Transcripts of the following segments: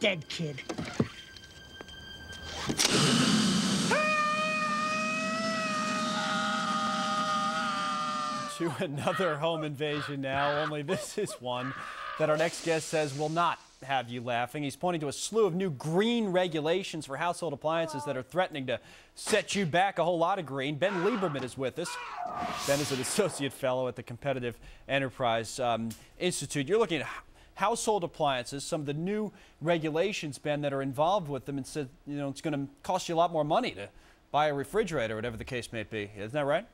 dead kid. To another home invasion now, only this is one that our next guest says will not have you laughing. He's pointing to a slew of new green regulations for household appliances that are threatening to set you back a whole lot of green. Ben Lieberman is with us. Ben is an associate fellow at the Competitive Enterprise Institute. You're looking at household appliances, some of the new regulations, Ben, that are involved with them, and said, you know, it's going to cost you a lot more money to buy a refrigerator, whatever the case may be. Isn't that right?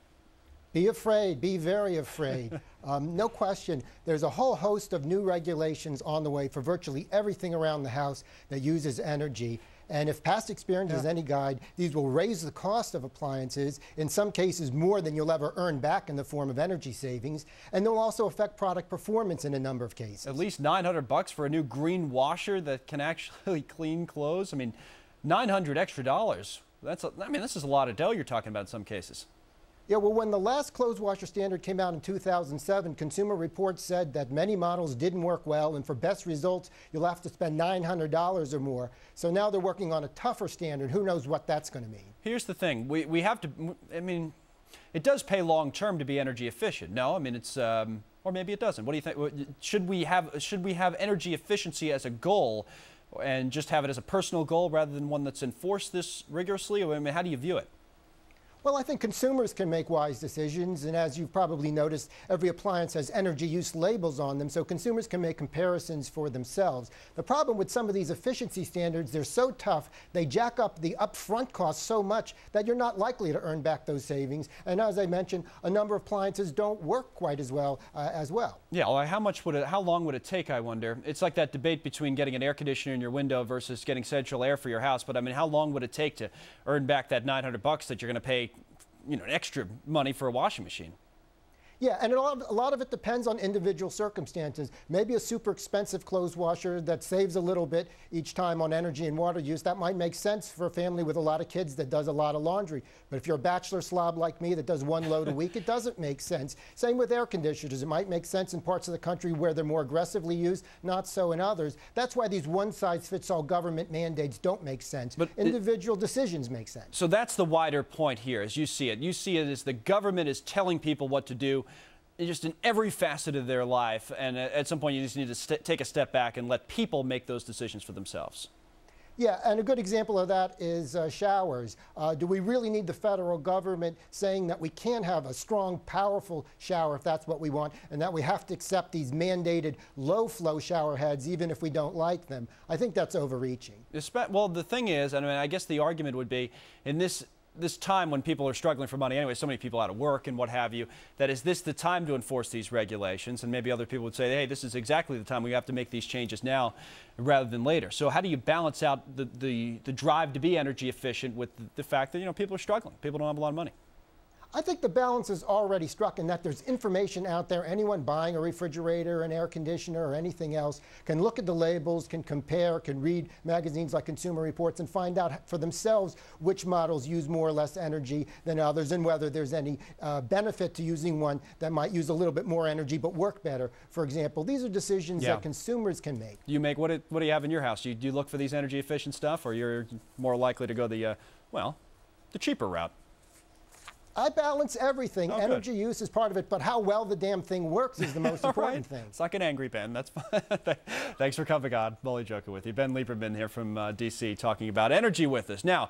Be afraid, be very afraid. No question, there's a whole host of new regulations on the way for virtually everything around the house that uses energy. And if past experience is any guide, these will raise the cost of appliances, in some cases more than you'll ever earn back in the form of energy savings. And they'll also affect product performance in a number of cases. At least $900 for a new green washer that can actually clean clothes. I mean, $900 extra. I mean, this is a lot of dough you're talking about in some cases. Yeah, well, when the last clothes washer standard came out in 2007, Consumer Reports said that many models didn't work well, and for best results, you'll have to spend $900 or more. So now they're working on a tougher standard. Who knows what that's going to mean? Here's the thing. We have to, I mean, it does pay long term to be energy efficient. No, I mean, it's, or maybe it doesn't. What do you think? Should we have energy efficiency as a goal and just have it as a personal goal rather than one that's enforced this rigorously? I mean, how do you view it? Well, I think consumers can make wise decisions, and as you've probably noticed, every appliance has energy use labels on them, so consumers can make comparisons for themselves. The problem with some of these efficiency standards, they're so tough, they jack up the upfront costs so much that you're not likely to earn back those savings. And as I mentioned, a number of appliances don't work quite as well Yeah, well, how long would it take, I wonder? It's like that debate between getting an air conditioner in your window versus getting central air for your house. But I mean, how long would it take to earn back that $900 that you're going to pay, you know, extra money for a washing machine? Yeah, and a lot of it depends on individual circumstances. Maybe a super expensive clothes washer that saves a little bit each time on energy and water use, that might make sense for a family with a lot of kids that does a lot of laundry. But if you're a bachelor slob like me that does one load a week, it doesn't make sense. Same with air conditioners. It might make sense in parts of the country where they're more aggressively used, not so in others. That's why these one-size-fits-all government mandates don't make sense. But individual decisions make sense. So that's the wider point here, as you see it. You see it as the government is telling people what to do, just in every facet of their life, and at some point you just need to take a step back and let people make those decisions for themselves. Yeah, and a good example of that is showers. Do we really need the federal government saying that we can't have a strong, powerful shower if that's what we want, and that we have to accept these mandated low-flow shower heads even if we don't like them? I think that's overreaching. Well, the thing is, I mean, I guess the argument would be, in this time when people are struggling for money anyway, so many people out of work and what have you, that is this the time to enforce these regulations? And maybe other people would say, hey, this is exactly the time we have to make these changes now rather than later. So how do you balance out the drive to be energy efficient with the fact that, you know, people are struggling, people don't have a lot of money? I think the balance is already struck in that there's information out there. Anyone buying a refrigerator, an air conditioner, or anything else can look at the labels, can compare, can read magazines like Consumer Reports and find out for themselves which models use more or less energy than others and whether there's any benefit to using one that might use a little bit more energy but work better. For example, these are decisions that consumers can make. What do you have in your house? Do you look for these energy efficient stuff, or you're more likely to go the cheaper route? I balance everything. Energy use is part of it, but how well the damn thing works is the most important thing. It's like an angry Ben. That's fine. Thanks for coming on. I'm only joking with you. Ben Lieberman here from D.C. talking about energy with us. Now,